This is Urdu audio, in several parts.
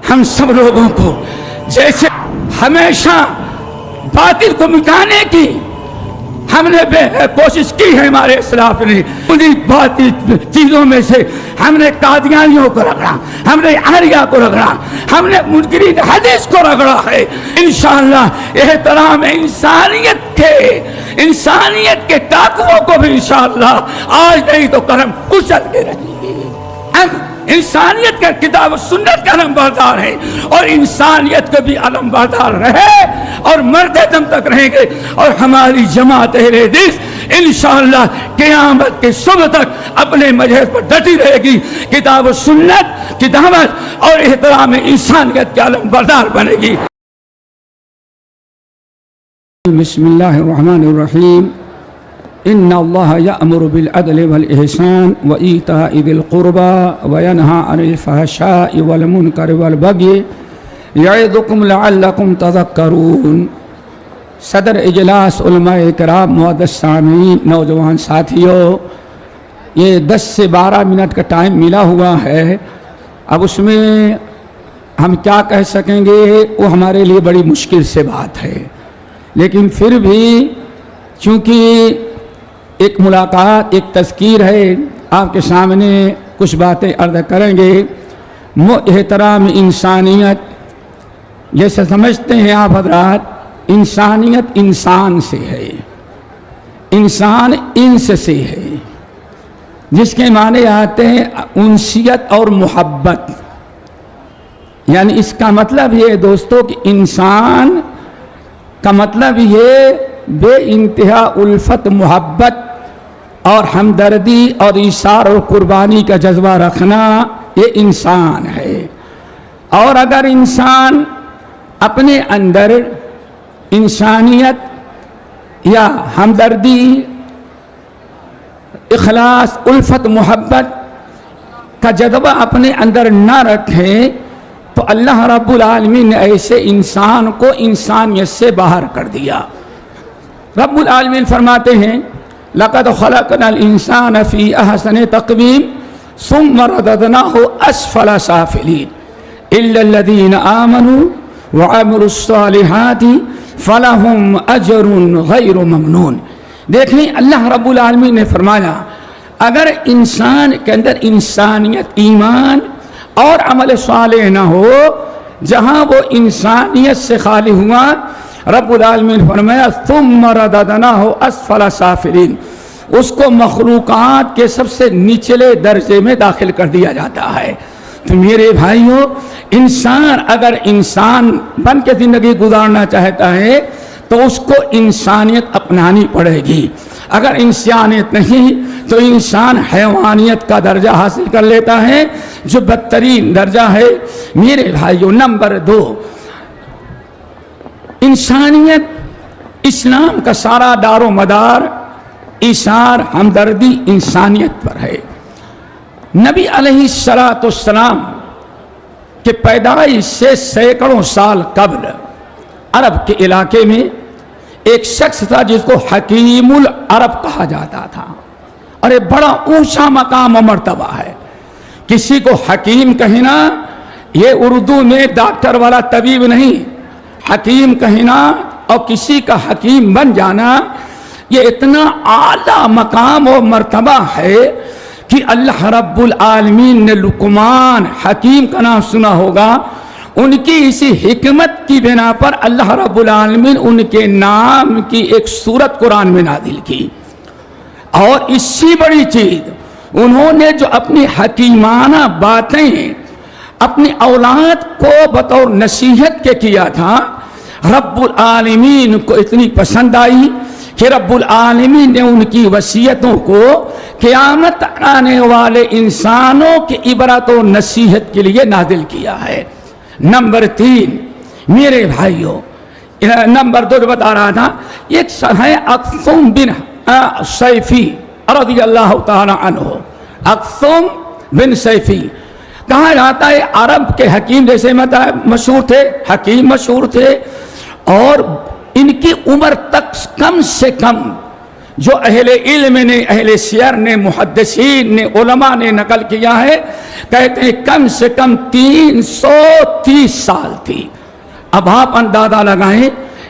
ہم سب لوگوں کو جیسے ہمیشہ باطل کو مٹانے کی ہم نے کوشش کی ہے، ہمارے اسلاف نے انہیں باطل چیزوں میں سے ہم نے قادیانیوں کو رگڑا، ہم نے عاریہ کو رگڑا، ہم نے منکرین حدیث کو رگڑا ہے۔ انشاءاللہ احترام انسانیت کے ٹاکووں کو بھی انشاءاللہ آج نہیں تو کرم کچل کے رہیں گے۔ ہم انسانیت کا کتاب و سنت کا علم بردار ہے اور انسانیت کو بھی علم بردار رہے اور مرتے دم تک رہیں گے، اور ہماری جماعت اہل حدیث انشاءاللہ قیامت کے صبح تک اپنے مذہب پر ڈٹی رہے گی، کتاب و سنت کی دعوت اور احترام انسانیت کے علم بردار بنے گی۔ بسم اللہ الرحمن الرحیم۔ ان اللہ یأمر بالعدل والإحسان وإیتاء ذی القربى وینہی عن الفحشاء والمنکر والبغی یعظکم لعلکم تذکرون۔ صدر اجلاس علماء کرام، معزز سامعین، نوجوان ساتھیوں، یہ 10 سے 12 منٹ کا ٹائم ملا ہوا ہے، اب اس میں ہم کیا کہہ سکیں گے وہ ہمارے لیے بڑی مشکل سے بات ہے، لیکن پھر بھی چونکہ ایک ملاقات، ایک تذکیر ہے، آپ کے سامنے کچھ باتیں عرض کریں گے۔ احترام انسانیت، جیسے سمجھتے ہیں آپ حضرات، انسانیت انسان سے ہے، انسان انس سے ہے، جس کے معنی آتے ہیں انسیت اور محبت۔ یعنی اس کا مطلب یہ دوستو کہ انسان کا مطلب یہ بے انتہا الفت، محبت اور ہمدردی اور ایثار اور قربانی کا جذبہ رکھنا، یہ انسان ہے۔ اور اگر انسان اپنے اندر انسانیت یا ہمدردی، اخلاص، الفت، محبت کا جذبہ اپنے اندر نہ رکھے تو اللہ رب العالمین نے ایسے انسان کو انسانیت سے باہر کر دیا۔ رب العالمین فرماتے ہیں لَقَدْ خَلَقْنَا الْإِنسَانَ فِي أَحْسَنِ تَقْوِيمٍ ثُمَّ رَدَدْنَاهُ أَسْفَلَ سَافِلِينَ إِلَّا الَّذِينَ آمَنُوا وَعَمِلُوا الصَّالِحَاتِ فَلَهُمْ أَجْرٌ غَيْرُ مَمْنُونٍ۔ دیکھیں اللہ رب العالمین نے فرمایا اگر انسان کے اندر انسانیت، ایمان اور عمل صالح نہ ہو، جہاں وہ انسانیت سے خالی ہوا، رب العالمین فرمایا ثم رددناہ اسفل سافلین، اس کو مخلوقات کے سب سے نچلے درجے میں داخل کر دیا جاتا ہے۔ تو میرے بھائیوں، انسان اگر انسان بن کے زندگی گزارنا چاہتا ہے تو اس کو انسانیت اپنانی پڑے گی، اگر انسانیت نہیں تو انسان حیوانیت کا درجہ حاصل کر لیتا ہے، جو بدترین درجہ ہے۔ میرے بھائیوں، نمبر 2، انسانیت، اسلام کا سارا دار و مدار ایثار، ہمدردی، انسانیت پر ہے۔ نبی علیہ السلام کے پیدائش سے سینکڑوں سال قبل عرب کے علاقے میں ایک شخص تھا جس کو حکیم العرب کہا جاتا تھا، اور یہ بڑا اونچا مقام و مرتبہ ہے۔ کسی کو حکیم کہنا، یہ اردو میں ڈاکٹر والا طبیب نہیں، حکیم کہنا اور کسی کا حکیم بن جانا، یہ اتنا اعلیٰ مقام و مرتبہ ہے کہ اللہ رب العالمین نے لقمان حکیم کا نام سنا ہوگا، ان کی اسی حکمت کی بنا پر اللہ رب العالمین ان کے نام کی ایک سورت قرآن میں نازل کی۔ اور اس سے بڑی چیز، انہوں نے جو اپنی حکیمانہ باتیں اپنی اولاد کو بطور نصیحت کے کیا تھا، رب العالمین کو اتنی پسند آئی کہ رب العالمین نے ان کی وصیتوں کو قیامت آنے والے انسانوں کی عبرت و نصیحت کے لیے نازل کیا ہے۔ نمبر 3، میرے بھائیوں، نمبر 2 جو بتا رہا تھا، ایک ہے اقسم بن سیفی رضی اللہ تعالی عنہ۔ اقسم بن سیفی کہا جاتا ہے عرب کے حکیم، جیسے مشہور تھے، حکیم مشہور تھے، اور ان کی عمر تک کم سے کم جو اہل علم نے، اہل سیر نے، محدثین نے، علماء نے نقل کیا ہے، کہتے ہیں کم سے کم 330 سال تھی. اب آپ اندازہ لگائیں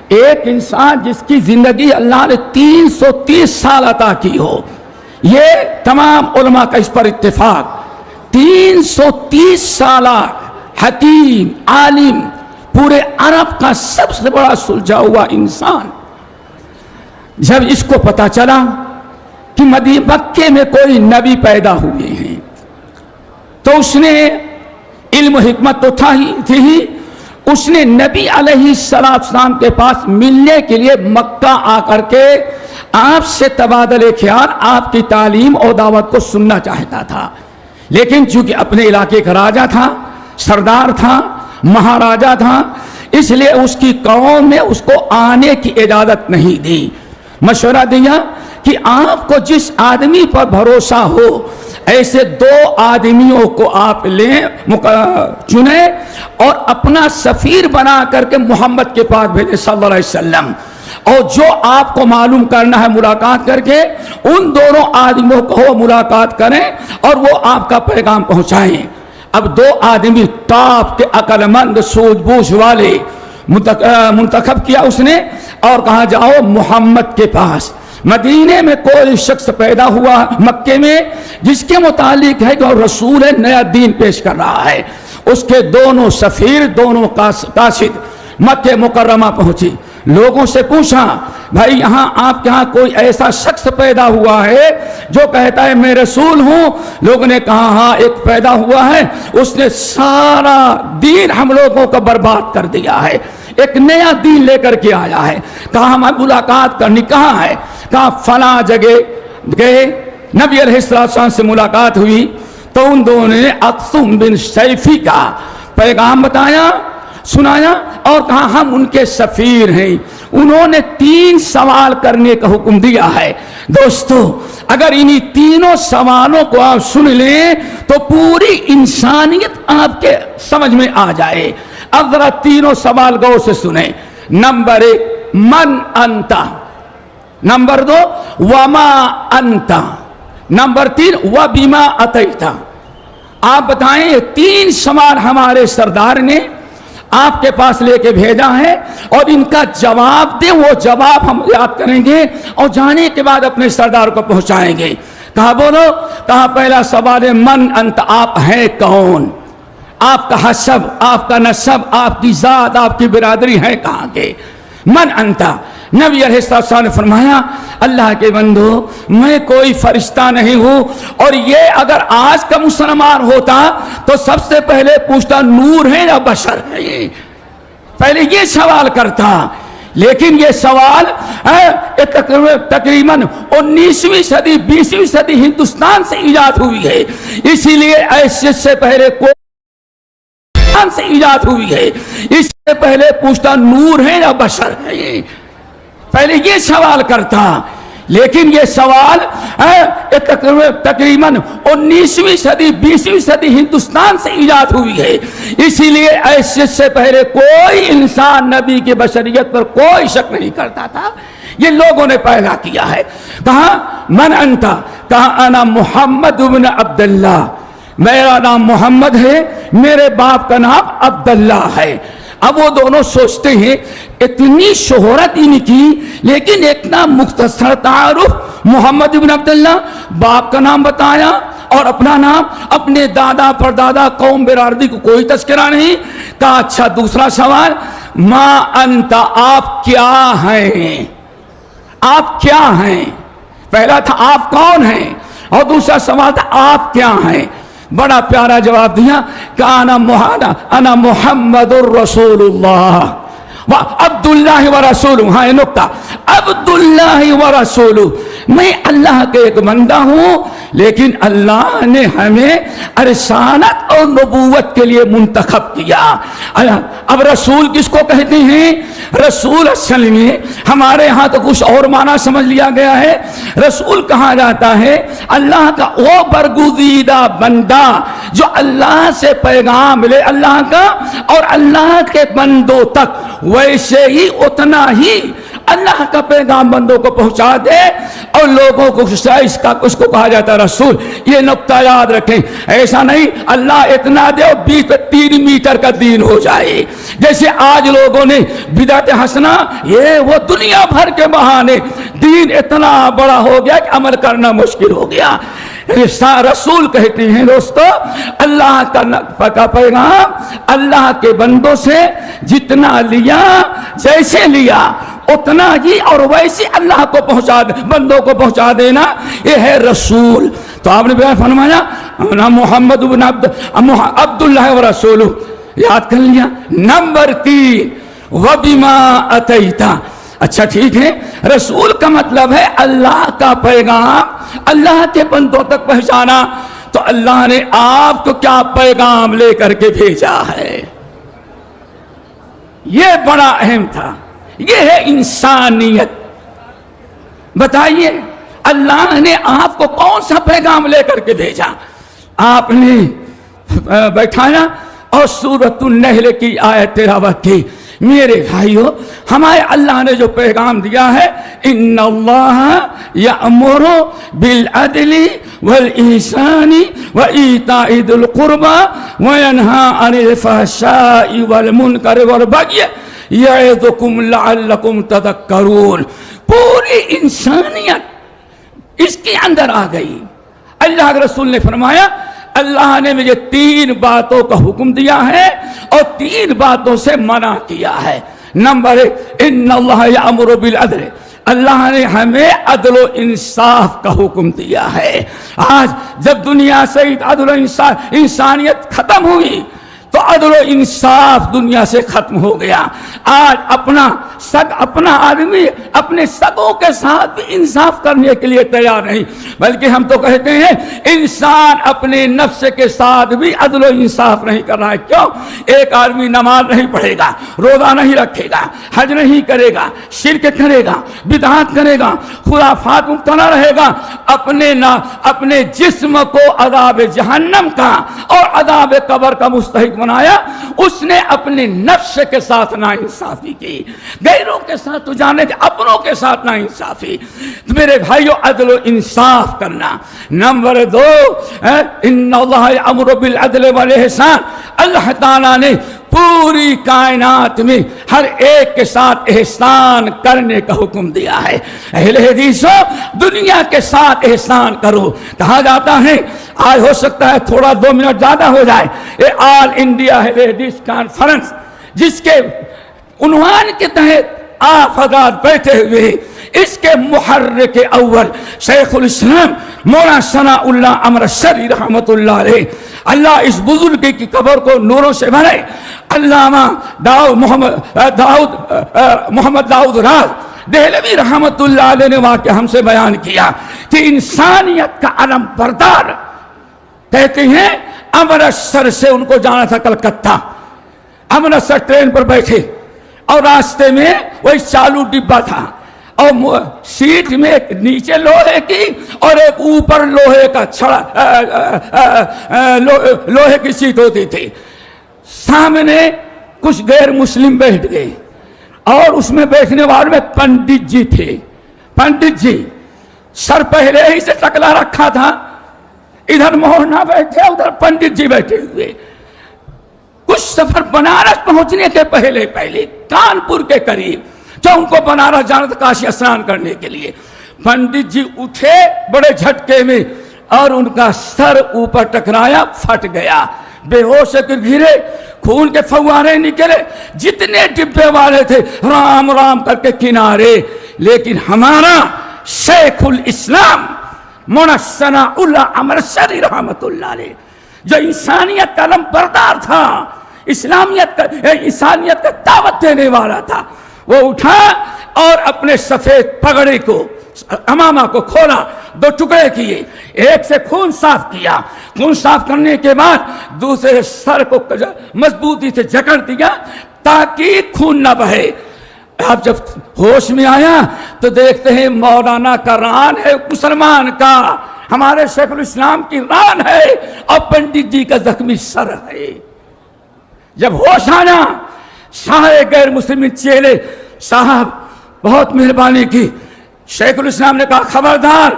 ایک انسان جس کی زندگی اللہ نے 330 سال عطا کی ہو, یہ تمام علماء کا اس پر اتفاق, 330 سالہ حکیم عالم, پورے عرب کا سب سے بڑا سلجھا ہوا انسان, جب اس کو پتا چلا کہ مکے میں کوئی نبی پیدا ہوئے ہیں تو اس نے, علم و حکمت تو تھی ہی, اس نے نبی علیہ السلام کے پاس ملنے کے لیے مکہ آ کر کے آپ سے تبادلے خیال, آپ کی تعلیم اور دعوت کو سننا چاہتا تھا. لیکن چونکہ اپنے علاقے کا راجہ تھا, سردار تھا, مہاراجا تھا, اس لیے اس کی قوم نے اس کو آنے کی اجازت نہیں دی. مشورہ دیا کہ آپ کو جس آدمی پر بھروسہ ہو ایسے 2 آدمیوں کو آپ لیں, چنیں اور اپنا سفیر بنا کر کے محمد کے پاس بھیجیں صلی اللہ علیہ وسلم, اور جو آپ کو معلوم کرنا ہے ملاقات کر کے ان دونوں آدمیوں کو ملاقات کریں اور وہ آپ کا پیغام پہنچائیں. اب 2 آدمی ٹاپ کے عقل مند سوجھ بوجھ والے منتخب کیا اس نے, اور کہا جاؤ محمد کے پاس. مدینے میں کوئی شخص پیدا ہوا مکے میں جس کے متعلق ہے کہ رسول نیا دین پیش کر رہا ہے. اس کے دونوں سفیر, دونوں قاصد مکہ مکرمہ پہنچی, لوگوں سے پوچھا بھائی یہاں آپ کے ہاں کوئی ایسا شخص پیدا ہوا ہے جو کہتا ہے میں رسول ہوں؟ لوگوں نے کہا ہاں ایک پیدا ہوا ہے, اس نے سارا دین ہم لوگوں کا برباد کر دیا ہے, ایک نیا دین لے کر کے آیا ہے. کہا ہمیں ملاقات کرنی, کہاں ہے؟ کہا فلاں جگہ گئے. نبی علیہ السلام سے ملاقات ہوئی تو ان دونوں نے اقسم بن سیفی کا پیغام بتایا, سنایا اور کہا ہم ان کے سفیر ہیں. انہوں نے 3 سوال کرنے کا حکم دیا ہے. دوستو اگر انہی تینوں سوالوں کو آپ سن لیں تو پوری انسانیت آپ کے سمجھ میں آ جائے. اب ذرا تینوں سوال غور سے سنیں. نمبر 1 من انتا, نمبر 2 وما انتا, نمبر 3 وبما اتیتا. آپ بتائیں یہ 3 سوال ہمارے سردار نے آپ کے پاس لے کے بھیجا ہے اور ان کا جواب دیں, وہ جواب ہم یاد کریں گے اور جانے کے بعد اپنے سردار کو پہنچائیں گے. کہا بولو. کہا پہلا سوال ہے من انت, آپ ہیں کون؟ آپ کا حسب, آپ کا نسب, آپ کی ذات, آپ کی برادری ہے کہاں کے؟ من انتا. نبی علیہ السلام نے فرمایا اللہ کے بندو میں کوئی فرشتہ نہیں ہوں, اور یہ اگر آج کا مسلمان ہوتا تو سب سے پہلے پوچھتا نور ہے یا بشر ہے, پہلے یہ سوال کرتا. لیکن یہ سوال تقریباً 19ویں صدی 20ویں صدی ہندوستان سے ایجاد ہوئی ہے, اسی لیے ایسے سے پہلے سے ایجاد ہوئی ہے, اس سے پہلے پوچھتا نور ہے یا بشر ہے, پہلے یہ سوال کرتا. لیکن یہ سوال تقریباً 19ویں صدی 20ویں صدی ہندوستان سے ایجاد ہوئی ہے, اسی لیے ایسے سے پہلے کوئی انسان نبی کی بشریت پر کوئی شک نہیں کرتا تھا, یہ لوگوں نے پیدا کیا ہے. کہا من انتا, کہا انا محمد بن عبداللہ, میرا نام محمد ہے, میرے باپ کا نام عبداللہ ہے. اب وہ دونوں سوچتے ہیں اتنی شہرت ان کی, لیکن اتنا مختصر تعارف محمد بن عبداللہ, باپ کا نام بتایا اور اپنا نام, اپنے دادا پردادا قوم برادری کو کوئی تذکرہ نہیں. کہا اچھا دوسرا سوال ما انتا, آپ کیا ہیں؟ آپ کیا ہیں؟ پہلا تھا آپ کون ہیں اور دوسرا سوال تھا آپ کیا ہیں. بڑا پیارا جواب دیا کہ انا محمد الرسول اللہ عبداللہ و رسول. ہاں یہ نکتہ, عبداللہ و رسول, میں اللہ کے ایک بندہ ہوں, لیکن اللہ نے ہمیں رسالت اور نبوت کے لیے منتخب کیا. اب رسول کس کو کہتے ہیں؟ رسول اصل میں ہمارے ہاں تو کچھ اور معنی سمجھ لیا گیا ہے. رسول کہا جاتا ہے اللہ کا وہ برگزیدہ بندہ جو اللہ سے پیغام لے اللہ کا اور اللہ کے بندوں تک ویسے ہی اتنا ہی اللہ کا پیغام بندوں کو پہنچا دے اور لوگوں کو اس کو کہا جاتا ہے رسول. یہ نقطہ یاد رکھیں. ایسا نہیں اللہ اتنا دے اور 3 میٹر کا دین ہو جائے. جیسے آج لوگوں نے بدعت حسنہ یہ وہ دنیا بھر کے بہانے دین اتنا بڑا ہو گیا کہ عمل کرنا مشکل ہو گیا. رسول کہتے ہیں دوستو اللہ کا پیغام اللہ کے بندوں سے جتنا لیا جیسے لیا اتنا ہی اور ویسے اللہ کو بندوں کو پہنچا دینا یہ ہے رسول. تو آپ نے بیان فرمایا محمد بن عبداللہ و رسولہ یاد کر لیا. نمبر 3 وَبِمَا أَتَيْتَ. اچھا ٹھیک ہے رسول کا مطلب ہے اللہ کا پیغام اللہ کے بندوں تک پہنچانا. تو اللہ نے آپ کو کیا پیغام لے کر کے بھیجا ہے یہ بڑا اہم تھا. یہ ہے انسانیت. بتائیے اللہ نے آپ کو کون سا پیغام لے کر کے بھیجا. آپ نے بیٹھایا اور سورۃ النحل کی آیت تلاوت کی. میرے بھائیو ہمارے اللہ نے جو پیغام دیا ہے ان اللہ یأمر بالعدل والإحسان وإیتاء ذی القربى وینہی عن الفحشاء والمنکر والبغی یعظکم لعلکم تذکرون. پوری انسانیت اس کے اندر آ گئی. اللہ کے رسول نے فرمایا اللہ نے مجھے 3 باتوں کا حکم دیا ہے اور 3 باتوں سے منع کیا ہے. نمبر 1 ان اللہ یأمر بالعدل. اللہ نے ہمیں عدل و انصاف کا حکم دیا ہے. آج جب دنیا سے عدل و انسانیت ختم ہوئی تو عدل و انصاف دنیا سے ختم ہو گیا. آج اپنا آدمی اپنے سگوں کے ساتھ بھی انصاف کرنے کے لیے تیار نہیں بلکہ ہم تو کہتے ہیں انسان اپنے نفس کے ساتھ بھی عدل و انصاف نہیں کر رہا ہے. کیوں؟ ایک آدمی نماز نہیں پڑھے گا روزہ نہیں رکھے گا حج نہیں کرے گا شرک کرے گا بدعت کرے گا خرافات مبتلا رہے گا اپنے جسم کو عذاب جہنم کا اور عذاب قبر کا مستحق بنایا. اس نے اپنے نفس کے ساتھ ناانصافی کی. غیروں کے ساتھ تو جانے کہ اپنوں کے ساتھ ناانصافی. میرے بھائیو عدل و انصاف کرنا. نمبر 2 ان اللہ یأمر بالعدل والاحسان. اللہ تعالیٰ نے پوری کائنات میں ہر ایک کے ساتھ احسان کرنے کا حکم دیا ہے. اہل حدیثو دنیا کے ساتھ احسان کرو. کہا جاتا ہے آج ہو سکتا ہے تھوڑا 2 منٹ زیادہ ہو جائے. یہ آل انڈیا اہل حدیث کانفرنس جس کے عنوان کے تحت آپ حضرات بیٹھے ہوئے اس کے محرک اول شیخ الاسلام مولانا ثناء اللہ امرتسری رحمت اللہ علیہ. اللہ اس بزرگ کی قبر کو نوروں سے بھرے. علامہ محمد داؤد راز دہلوی رحمت اللہ علیہ نے واقعہ ہم سے بیان کیا کہ انسانیت کا علم بردار کہتے ہیں امرتسر سے ان کو جانا تھا کلکتہ. امرتسر ٹرین پر بیٹھے اور راستے میں وہی چالو ڈبہ تھا اور سیٹ میں ایک نیچے لوہے کی اور ایک اوپر لوہے کا چھڑا لوہے کی سیٹ ہوتی تھی. سامنے کچھ غیر مسلم بیٹھ گئے اور اس میں بیٹھنے والوں میں پنڈت جی تھے. پنڈت جی سر پہلے ہی سے ٹکلا رکھا تھا. ادھر مولانا بیٹھے ادھر پنڈت جی بیٹھے ہوئے. کچھ سفر بنارس پہنچنے کے پہلے کانپور کے قریب جو ان کو بنارس جانا تھا کاشی اسنان کرنے کے لیے. پنڈت جی اٹھے بڑے جھٹکے میں اور ان کا سر اوپر ٹکرایا پھٹ گیا. بے ہوش ہو کر گرے خون کے فوارے نکلے. جتنے ڈبے والے تھے رام رام کر کے کنارے. لیکن ہمارا شیخ الاسلام مولانا ثناء اللہ امرتسری رحمت اللہ علیہ جو انسانیت کا علم بردار تھا انسانیت کا دعوت دینے والا تھا وہ اٹھا اور اپنے سفید پگڑی کو امامہ کو کھولا 2 ٹکڑے کیے. ایک سے خون صاف کیا. خون صاف کرنے کے بعد دوسرے سر کو مضبوطی سے جکڑ دیا تاکہ خون نہ بہے. اب جب ہوش میں آیا تو دیکھتے ہیں مولانا کا ران ہے مسلمان کا ہمارے شیخ الاسلام کی ران ہے اور پنڈت جی کا زخمی سر ہے. جب ہوش آنا سارے غیر مسلم چہرے صاحب بہت مہربانی کی. شیخ الاسلام نے کہا خبردار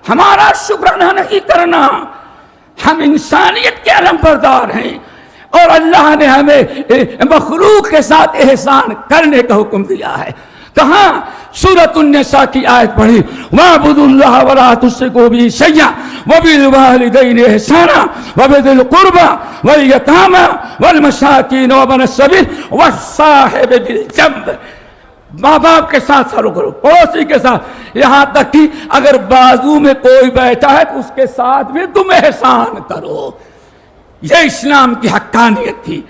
ہمارا شکرانہ نہیں کرنا، ہم انسانیت کے علمبردار ہیں اور اللہ نے ہمیں مخلوق کے ساتھ احسان کرنے کا حکم دیا ہے. کہاں؟ سورۃ النساء کی آیت پڑھی وَاعْبُدُوا اللَّهَ وَلَا تُشْرِكُوا بِهِ شَيْئًا وَبِالْوَالِدَيْنِ إِحْسَانًا وَبِذِي الْقُرْبَى وَالْيَتَامَى وَالْمَسَاكِينِ وَابْنِ السَّبِيلِ وَالصَّاحِبِ بِالْجَنبِ. ماں باپ کے ساتھ سلوک کرو، پڑوسی کے ساتھ، یہاں تک کہ اگر بازو میں کوئی بیٹھا ہے تو اس کے ساتھ بھی تم احسان کرو. یہ اسلام کی حقانیت تھی.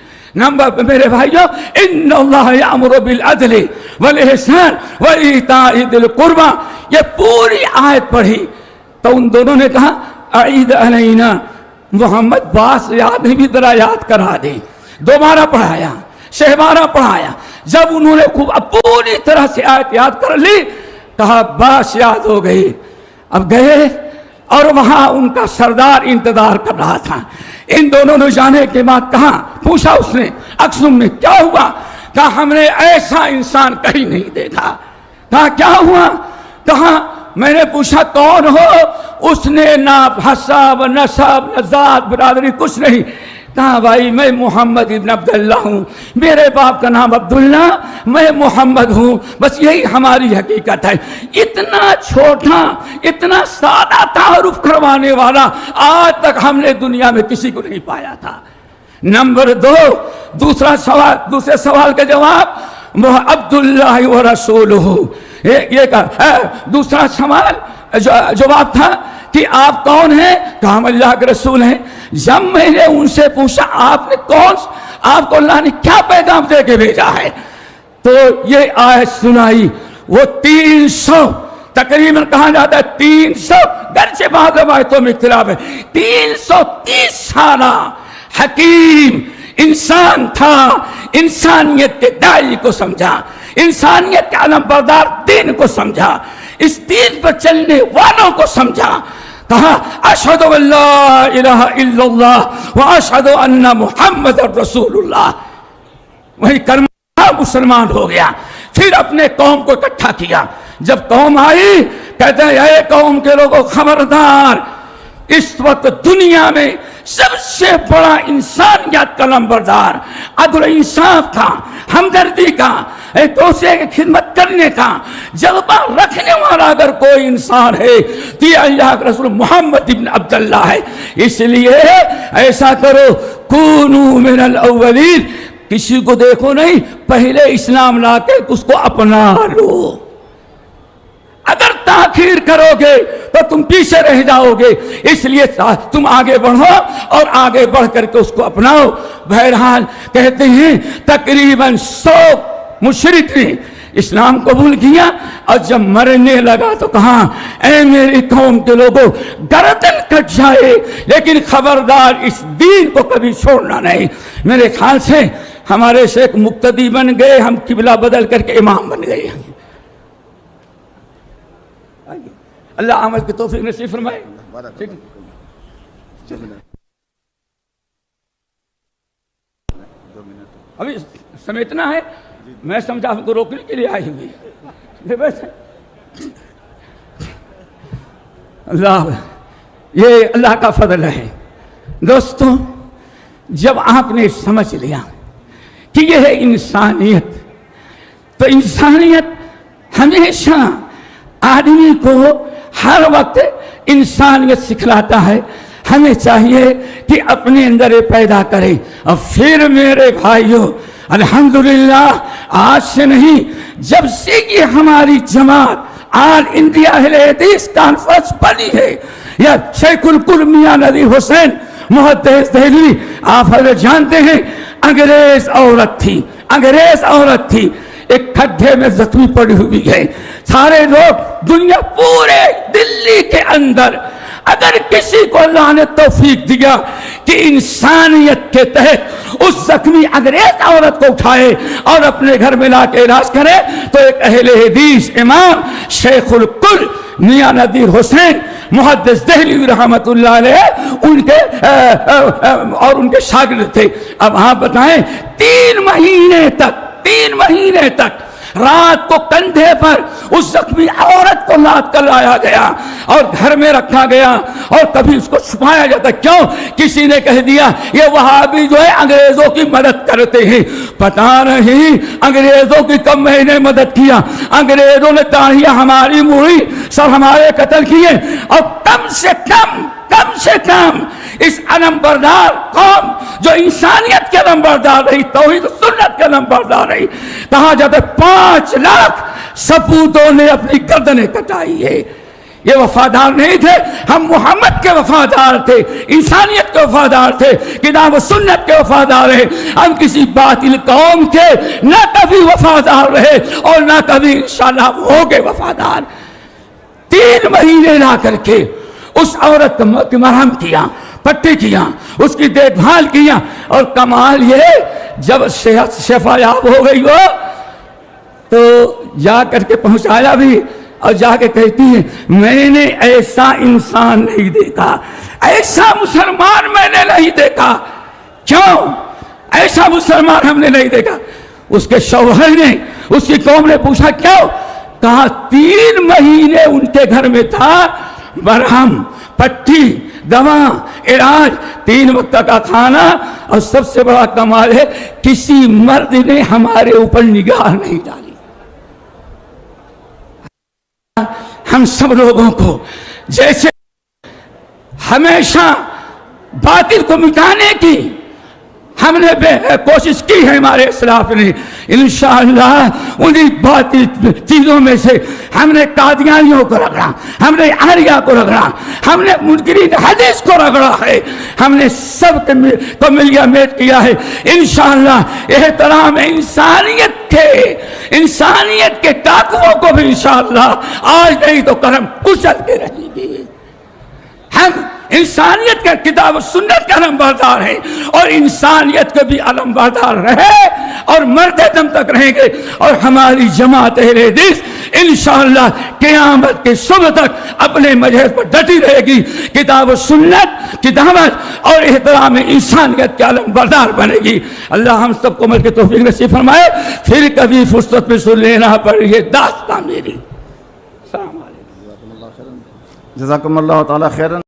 نمبر میرے بھائیو، ان اللہ یامر بالعدل والاحسان وایتاء ذی القربى، یہ پوری آیت پڑھی تو ان دونوں نے کہا اعید علینا محمد باس یاد بھی ذرا یاد کرا دے. دوبارہ پڑھایا، شہبارہ پڑھایا. جب انہوں نے خوب پوری طرح سے آیت یاد کر لی کہا باس یاد ہو گئی. اب گئے اور وہاں ان کا سردار انتظار کر رہا تھا. ان دونوں نے جانے کے بعد کہا، پوچھا اس نے اقسم میں کیا ہوا؟ کہا ہم نے ایسا انسان کہیں نہیں دیکھا. کہا کیا ہوا؟ کہا میں نے پوچھا کون ہو؟ اس نے نہ حساب نسب نہ ذات برادری کچھ نہیں. کہا بھائی میں محمد ابن عبداللہ ہوں، میرے باپ کا نام عبداللہ، میں محمد ہوں، بس یہی ہماری حقیقت ہے. اتنا چھوٹا اتنا سادہ تعارف کروانے والا آج تک ہم نے دنیا میں کسی کو نہیں پایا تھا. نمبر 2 دوسرے سوال کا جواب عبداللہ و رسولہ. یہ دوسرا سوال جواب تھا کہ آپ کون ہیں؟ کہا ہم اللہ کے رسول ہیں. جب میں نے ان سے پوچھا آپ نے آپ کو اللہ نے کیا پیغام دے کے بھیجا ہے تو یہ آیت سنائی. وہ 300 تقریباً کہا جاتا ہے 300 گرچہ بعض روایتوں میں اختلاف ہے 330 سالہ حکیم انسان تھا. انسانیت کے داعی کو سمجھا، انسانیت کے علمبردار دین کو سمجھا، اس دین پر چلنے والوں کو سمجھا. کہا اشہد ان لا الہ الا اللہ واشہد ان محمد رسول اللہ. وہی کلمہ مسلمان ہو گیا. پھر اپنے قوم کو اکٹھا کیا. جب قوم آئی کہتے ہیں اے قوم کے لوگوں خبردار، اس وقت دنیا میں سب سے بڑا انسانیت کا علمبردار، عدل و انصاف کا، ہمدردی کا، ایک دوسرے کی خدمت کرنے کا جذبہ رکھنے والا اگر کوئی انسان ہے تو یہ اللہ کے رسول محمد ابن عبداللہ ہے. اس لیے ایسا کرو کونو من الاولین، کسی کو دیکھو نہیں، پہلے اسلام لا کے اس کو اپنا لو. اگر تاخیر کرو گے تو تم پیچھے رہ جاؤ گے. اس لیے تم آگے بڑھو اور آگے بڑھ کر کے اس کو اپناؤ. بہرحال کہتے ہیں تقریباً 100 مشرک نے اسلام قبول کیا اور جب مرنے لگا تو کہا اے میری قوم کے لوگوں گردن کٹ جائے لیکن خبردار اس دین کو کبھی چھوڑنا نہیں. میرے خیال سے ہمارے شیخ مقتدی بن گئے، ہم قبلہ بدل کر کے امام بن گئے. اللہ عمل کی توفیق نصیب فرمائے. ابھی سمیٹنا ہے، میں سمجھا آپ کو روکنے کے لیے آئی ہوئی. اللہ یہ اللہ کا فضل ہے. دوستو جب آپ نے سمجھ لیا کہ یہ ہے انسانیت تو انسانیت ہمیشہ آدمی کو ہر وقت انسانیت سکھلاتا ہے. ہمیں چاہیے کہ اپنے اندر یہ پیدا کریں. اور پھر میرے بھائیوں الحمدللہ آج سے نہیں، جب سے یہ ہماری جماعت آل انڈیا اہل حدیث کانفرنس بنی ہے، یا شیخ الکل میاں نذیر حسین محدث دہلوی، آپ حضرت جانتے ہیں انگریز عورت تھی ایک کھڈے میں زخمی پڑی ہوئی ہے. سارے لوگ دنیا پورے دلی کے اندر اگر کسی کو اللہ نے توفیق دیا کہ انسانیت کے تحت اس زخمی انگریز عورت کو اٹھائے اور اپنے گھر میں لا کے علاج کرے تو ایک اہل حدیث امام شیخ الکل میاں نذیر حسین محدث دہلوی رحمت اللہ علیہ ان کے اور ان کے شاگرد تھے. اب آپ بتائیں 3 مہینے تک رات کو کندھے پر اس زخمی عورت کو لاد کر لایا گیا اور گھر میں رکھا گیا اور کبھی اس کو چھپایا جاتا. کیوں؟ کسی نے کہہ دیا یہ وہابی جو ہے انگریزوں کی مدد کرتے ہیں. پتا نہیں انگریزوں کی کب میں نے مدد کیا. انگریزوں نے داڑھیاں ہماری موڑی, سب ہمارے قتل کیے, اور کم سے کم اس علم بردار قوم جو انسانیت کے علم بردار رہی, توحید و سنت کے علم بردار رہی, کہا جاتا 5 لاکھ سپوتوں نے اپنی گردنیں کٹائی ہے. یہ وفادار نہیں تھے, ہم محمد کے وفادار تھے, انسانیت کے وفادار تھے, کتاب و سنت کے وفادار رہے. ہم کسی باطل قوم کے نہ کبھی وفادار رہے اور نہ کبھی انشاءاللہ ہوگے وفادار. 3 مہینے لا کر کے اس عورت کو مرہم کیا, پٹی کیا, اس کی دیکھ بھال کیا, اور کمال یہ جب صحت شفا یاب ہو گئی ہو تو جا کر کے پہنچایا بھی, اور جا کے کہتی ہے میں نے ایسا انسان نہیں دیکھا, ایسا مسلمان میں نے نہیں دیکھا. کیوں ایسا مسلمان ہم نے نہیں دیکھا؟ اس کے شوہر نے, اس کی قوم نے پوچھا کیوں؟ کہا 3 مہینے ان کے گھر میں تھا مرہم, پٹی, دوا, علاج, 3 وقت کا کھانا, اور سب سے بڑا کمال ہے کسی مرد نے ہمارے اوپر نگاہ نہیں ڈالی. ہم سب لوگوں کو جیسے ہمیشہ باطل کو مٹانے کی ہم نے کوشش کی ہے, ہمارے اسلاف نے انشاءاللہ انہی باطل چیزوں میں سے ہم نے قادیانیوں کو رگڑا, ہم نے احریہ کو رگڑا, ہم نے منکرین حدیث کو رگڑا ہے, ہم نے سب کو ملیا میٹ کیا ہے. انشاءاللہ احترام انسانیت کے ٹاکووں کو بھی انشاءاللہ آج نہیں تو کرم کچل کے رہیں گے. ہم انسانیت کا کتاب و سنت کا علم بردار ہے اور انسانیت کے بھی علم بردار رہے اور مرتے دم تک رہیں گے. اور ہماری جماعت اہل حدیث انشاءاللہ قیامت کے صبح تک اپنے مذہب پر ڈٹی رہے گی, کتاب و سنت کی دعوت اور احترام انسانیت کے علم بردار بنے گی. اللہ ہم سب کو عمل کی توفیق نصیب فرمائے. پھر کبھی فرصت میں سن لینا پر یہ داستان میری. السلام علیکم. جزاکم اللہ تعالی خیرن.